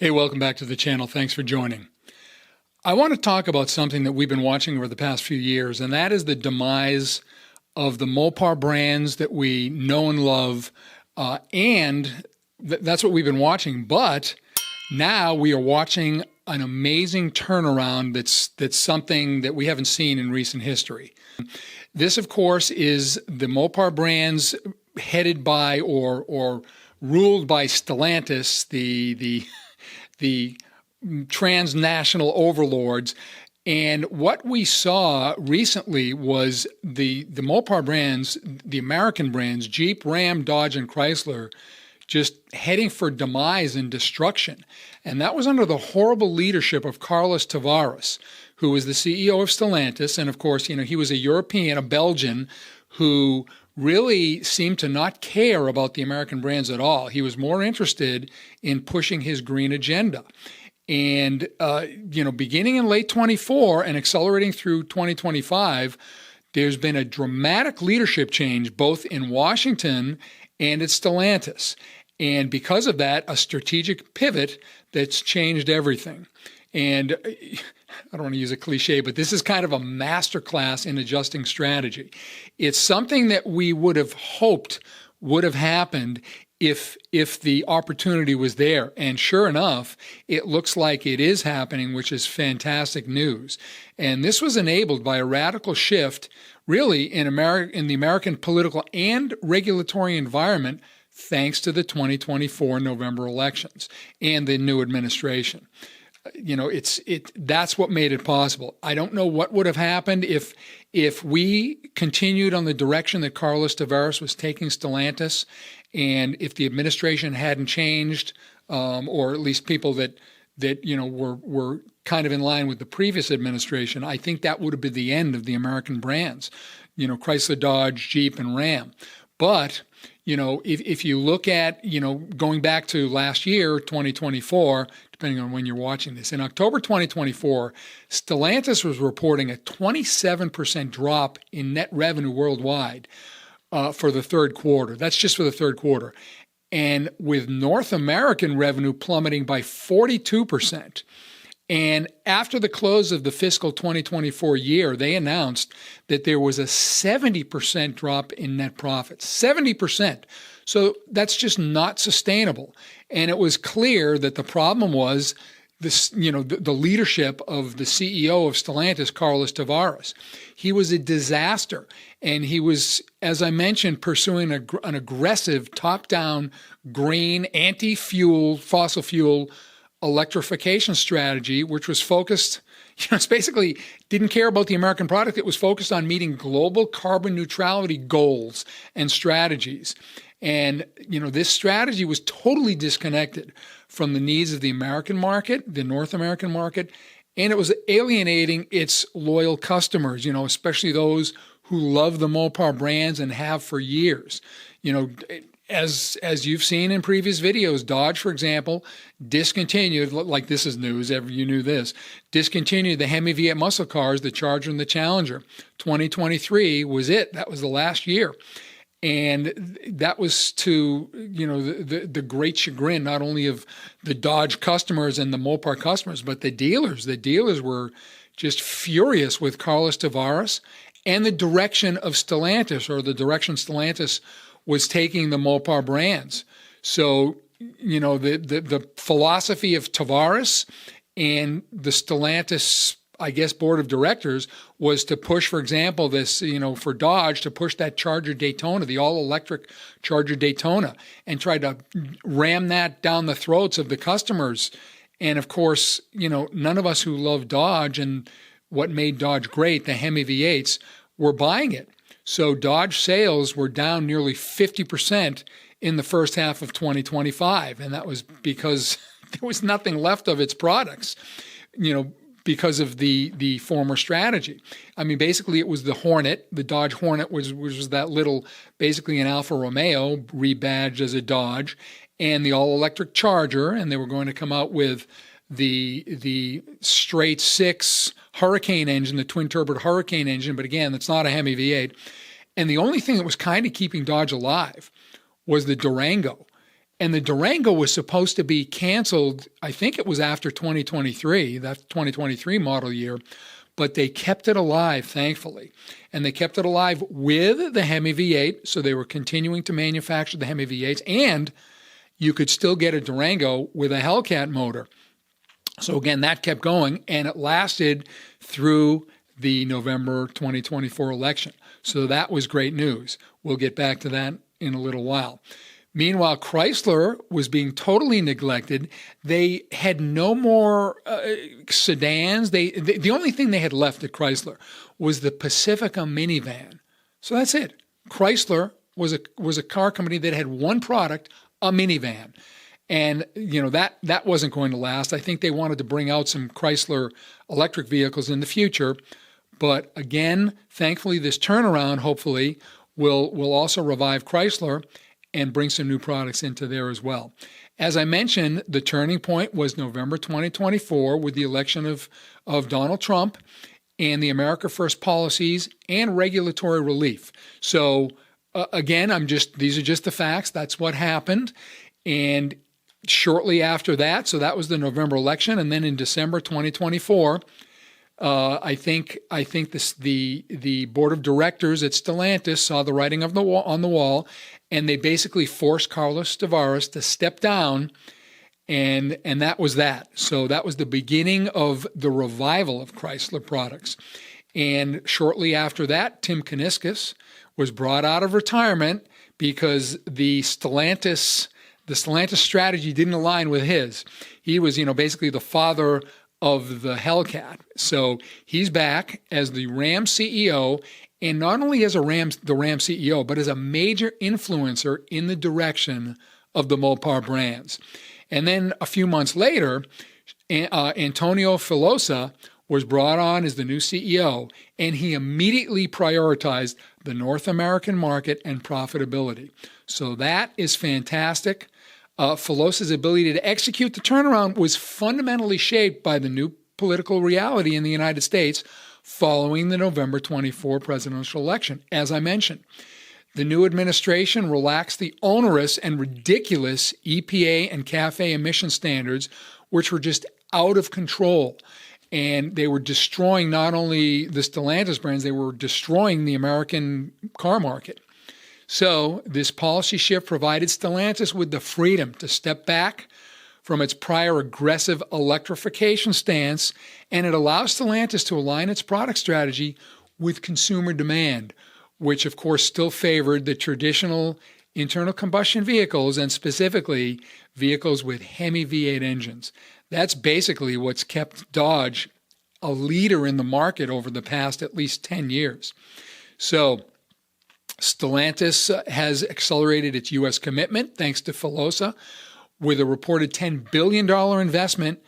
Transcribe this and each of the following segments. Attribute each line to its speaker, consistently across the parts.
Speaker 1: Hey, welcome back to the channel. Thanks for joining. I want to talk about something that we've been watching over the past few years, and that is the demise of the Mopar brands that we know and love, that's what we've been watching. But now we are watching an amazing turnaround that's something that we haven't seen in recent history. This, of course, is the Mopar brands headed by or ruled by Stellantis, the transnational overlords. And what we saw recently was the Mopar brands, the American brands, Jeep, Ram, Dodge, and Chrysler, just heading for demise and destruction. And that was under the horrible leadership of Carlos Tavares, who was the CEO of Stellantis. And of course, he was a European, a Belgian, who really seemed to not care about the American brands at all. He was more interested in pushing his green agenda. And, beginning in late 24 and accelerating through 2025, there's been a dramatic leadership change both in Washington and at Stellantis. And because of that, a strategic pivot that's changed everything. And I don't want to use a cliche, but this is kind of a masterclass in adjusting strategy. It's something that we would have hoped would have happened if the opportunity was there. And sure enough, it looks like it is happening, which is fantastic news. And this was enabled by a radical shift, really, in the American political and regulatory environment, thanks to the 2024 November elections and the new administration. That's what made it possible. I don't know what would have happened if we continued on the direction that Carlos Tavares was taking Stellantis, and if the administration hadn't changed, or at least people that were kind of in line with the previous administration. I think that would have been the end of the American brands, Chrysler, Dodge, Jeep, and Ram. But if you look at, going back to last year, 2024, depending on when you're watching this, in October 2024, Stellantis was reporting a 27% drop in net revenue worldwide for the third quarter. That's just for the third quarter. And with North American revenue plummeting by 42%. And after the close of the fiscal 2024 year, they announced that there was a 70% drop in net profits. 70%. So that's just not sustainable. And it was clear that the problem was this, the leadership of the CEO of Stellantis, Carlos Tavares. He was a disaster. And he was, as I mentioned, pursuing an aggressive top-down green, anti-fuel, fossil fuel electrification strategy, which was focused, it's basically didn't care about the American product. It was focused on meeting global carbon neutrality goals and strategies. And, this strategy was totally disconnected from the needs of the American market, the North American market, and it was alienating its loyal customers, especially those who love the Mopar brands and have for years. As you've seen in previous videos, Dodge, for example, discontinued, like this is news, you knew this, discontinued the Hemi V8 muscle cars, the Charger and the Challenger. 2023 was it. That was the last year. And that was to, the great chagrin, not only of the Dodge customers and the Mopar customers, but the dealers. The dealers were just furious with Carlos Tavares and the direction of Stellantis, or the direction Stellantis was taking the Mopar brands. So, the philosophy of Tavares and the Stellantis, board of directors was to push, for example, this, for Dodge, to push that Charger Daytona, the all-electric Charger Daytona, and try to ram that down the throats of the customers. And of course, none of us who love Dodge and what made Dodge great, the Hemi V8s, were buying it. So Dodge sales were down nearly 50% in the first half of 2025. And that was because there was nothing left of its products, because of the former strategy. I mean, basically it was the Hornet, the Dodge Hornet, which was that little, basically an Alfa Romeo rebadged as a Dodge, and the all-electric Charger, and they were going to come out with the straight six Hurricane engine, the twin-turbo Hurricane engine, but again, that's not a Hemi V8. And the only thing that was kind of keeping Dodge alive was the Durango. And the Durango was supposed to be canceled, I think it was after 2023, that 2023 model year, but they kept it alive, thankfully. And they kept it alive with the Hemi V8, so they were continuing to manufacture the Hemi V8s, and you could still get a Durango with a Hellcat motor. So again, that kept going, and it lasted through the November 2024 election. So that was great news. We'll get back to that in a little while. Meanwhile, Chrysler was being totally neglected. They had no more sedans. The only thing they had left at Chrysler was the Pacifica minivan. So that's it. Chrysler was a car company that had one product, a minivan. And, that wasn't going to last. I think they wanted to bring out some Chrysler electric vehicles in the future. But again, thankfully, this turnaround, hopefully, will also revive Chrysler and bring some new products into there as well. As I mentioned, the turning point was November 2024 with the election of Donald Trump and the America First policies and regulatory relief. So again, these are just the facts. That's what happened. And shortly after that, so that was the November election, and then in December 2024, I think the board of directors at Stellantis saw the writing on the wall, and they basically forced Carlos Tavares to step down, and that was that. So that was the beginning of the revival of Chrysler products. And shortly after that, Tim Kuniskis was brought out of retirement because the Stellantis strategy didn't align with his. He was, basically the father of the Hellcat. So he's back as the Ram CEO, and not only as the Ram CEO, but as a major influencer in the direction of the Mopar Brands. And then a few months later, Antonio Filosa was brought on as the new CEO, and he immediately prioritized the North American market and profitability. So that is fantastic. Filosa's ability to execute the turnaround was fundamentally shaped by the new political reality in the United States following the November 24 presidential election. As I mentioned, the new administration relaxed the onerous and ridiculous EPA and CAFE emission standards, which were just out of control. And they were destroying not only the Stellantis brands, they were destroying the American car market. So this policy shift provided Stellantis with the freedom to step back from its prior aggressive electrification stance, and it allows Stellantis to align its product strategy with consumer demand, which of course still favored the traditional internal combustion vehicles and specifically vehicles with Hemi V8 engines. That's basically what's kept Dodge a leader in the market over the past at least 10 years. So Stellantis has accelerated its U.S. commitment, thanks to Filosa, with a reported $10 billion investment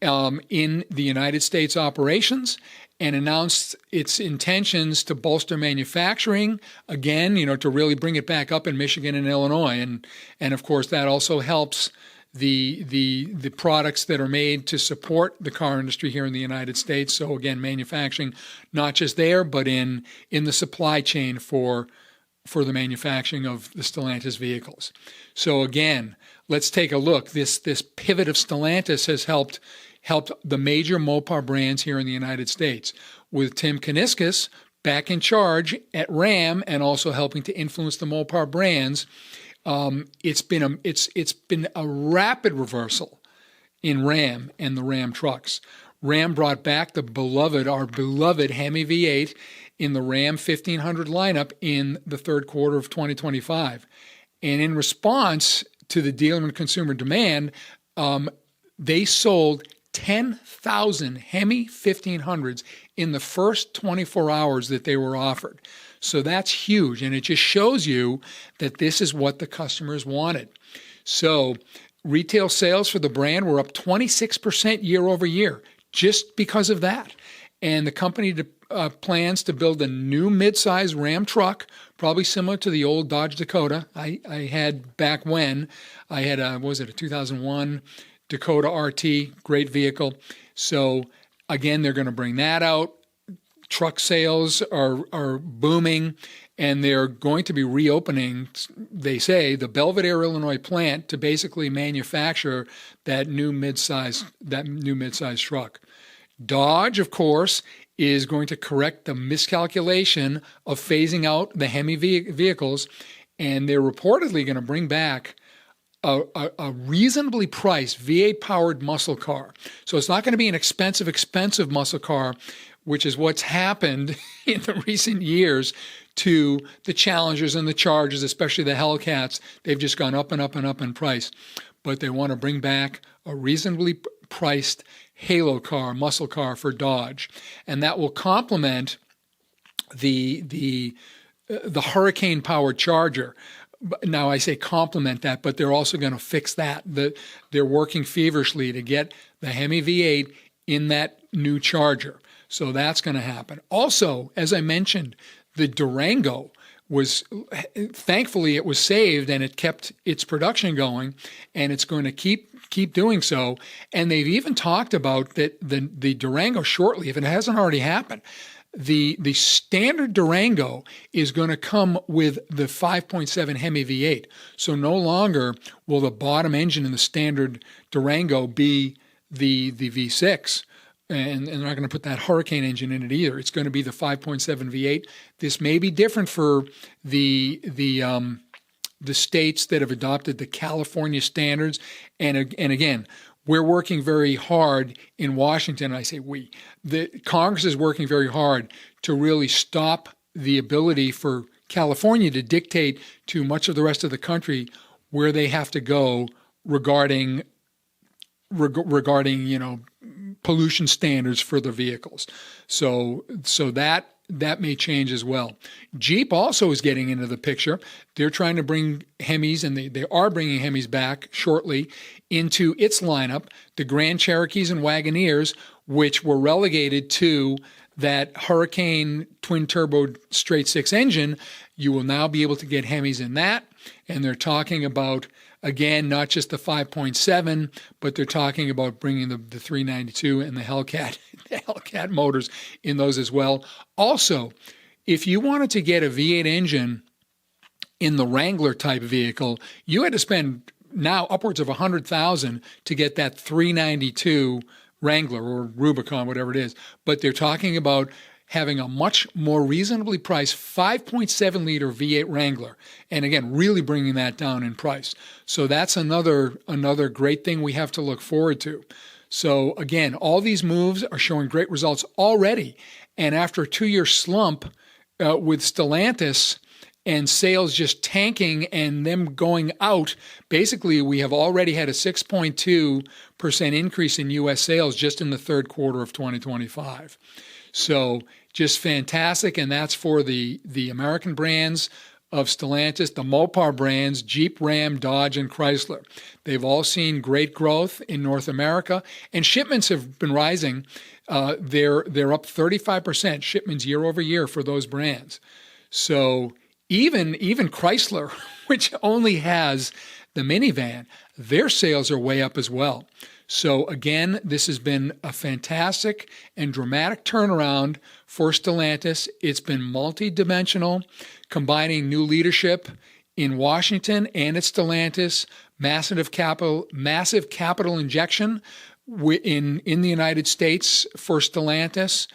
Speaker 1: in the United States operations, and announced its intentions to bolster manufacturing, again, to really bring it back up in Michigan and Illinois. And of course, that also helps the products that are made to support the car industry here in the United States. So again, manufacturing not just there, but in the supply chain for the manufacturing of the Stellantis vehicles. So again, let's take a look. This pivot of Stellantis has helped the major Mopar brands here in the United States, with Tim Kuniskis back in charge at Ram and also helping to influence the Mopar brands. It's been a rapid reversal in Ram and the Ram trucks. Ram brought back our beloved Hemi V8 in the Ram 1500 lineup in the third quarter of 2025. And in response to the dealer and consumer demand, they sold 10,000 Hemi 1500s in the first 24 hours that they were offered. So that's huge, and it just shows you that this is what the customers wanted. So retail sales for the brand were up 26% year over year, just because of that. And the company plans to build a new midsize Ram truck, probably similar to the old Dodge Dakota I had back when. I had a 2001 Dakota RT, great vehicle. So again, they're going to bring that out. truck sales are booming, and they're going to be reopening, they say, the Belvedere, Illinois plant to basically manufacture that new midsize truck. Dodge, of course, is going to correct the miscalculation of phasing out the Hemi vehicles, and they're reportedly going to bring back a reasonably priced V8-powered muscle car. So it's not going to be an expensive muscle car, which is what's happened in the recent years to the Challengers and the Chargers, especially the Hellcats. They've just gone up and up and up in price. But they want to bring back a reasonably priced halo car, muscle car for Dodge. And that will complement the Hurricane-powered Charger. Now, I say complement that, but they're also going to fix that. They're working feverishly to get the Hemi V8 in that new Charger. So that's going to happen. Also, as I mentioned, the Durango thankfully it was saved and it kept its production going, and it's going to keep doing so. And they've even talked about that the Durango shortly, if it hasn't already happened, the standard Durango is going to come with the 5.7 Hemi V8. So no longer will the bottom engine in the standard Durango be the V6. And they're not going to put that Hurricane engine in it either. It's going to be the 5.7 V8. This may be different for the states that have adopted the California standards. And again, we're working very hard in Washington. I say we. The Congress is working very hard to really stop the ability for California to dictate to much of the rest of the country where they have to go regarding pollution standards for the vehicles. So that may change as well. Jeep also is getting into the picture. They're trying to bring Hemis, and they are bringing Hemis back shortly into its lineup. The Grand Cherokees and Wagoneers, which were relegated to that Hurricane twin-turbo straight-six engine, you will now be able to get Hemis in that. And they're talking about, again, not just the 5.7, but they're talking about bringing the 392 and the Hellcat motors in those as well. Also, if you wanted to get a V8 engine in the Wrangler type vehicle, you had to spend now upwards of $100,000 to get that 392 Wrangler or Rubicon, whatever it is. But they're talking about having a much more reasonably priced 5.7-liter V8 Wrangler, and again, really bringing that down in price. So that's another great thing we have to look forward to. So again, all these moves are showing great results already, and after a 2-year slump with Stellantis and sales just tanking and them going out, basically we have already had a 6.2% increase in U.S. sales just in the third quarter of 2025. So just fantastic, and that's for the American brands of Stellantis, the Mopar brands, Jeep, Ram, Dodge, and Chrysler. They've all seen great growth in North America, and shipments have been rising. They're up 35% shipments year over year for those brands. So even Chrysler, which only has the minivan, their sales are way up as well. So again, this has been a fantastic and dramatic turnaround for Stellantis. It's been multi-dimensional, combining new leadership in Washington and at Stellantis, massive capital injection in the United States for Stellantis,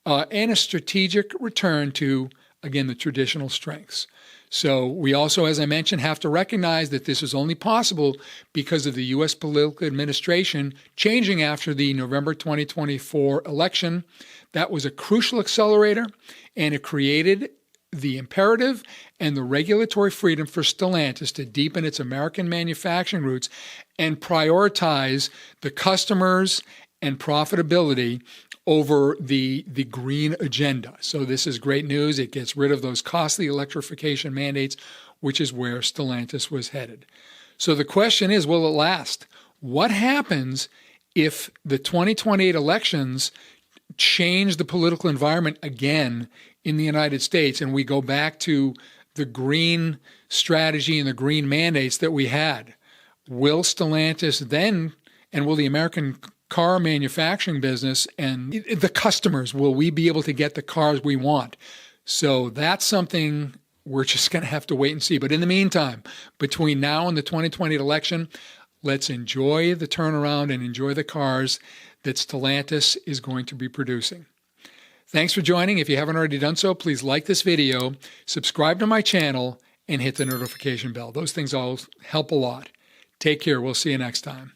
Speaker 1: and a strategic return to, again, the traditional strengths. So we also, as I mentioned, have to recognize that this is only possible because of the U.S. political administration changing after the November 2024 election. That was a crucial accelerator, and it created the imperative and the regulatory freedom for Stellantis to deepen its American manufacturing roots and prioritize the customers and profitability over the green agenda. So this is great news. It gets rid of those costly electrification mandates, which is where Stellantis was headed. So the question is, will it last? What happens if the 2028 elections change the political environment again in the United States and we go back to the green strategy and the green mandates that we had? Will Stellantis then, and will the American car manufacturing business and the customers. Will we be able to get the cars we want? So that's something we're just going to have to wait and see. But in the meantime, between now and the 2020 election, let's enjoy the turnaround and enjoy the cars that Stellantis is going to be producing. Thanks for joining. If you haven't already done so, please like this video, subscribe to my channel, and hit the notification bell. Those things all help a lot. Take care. We'll see you next time.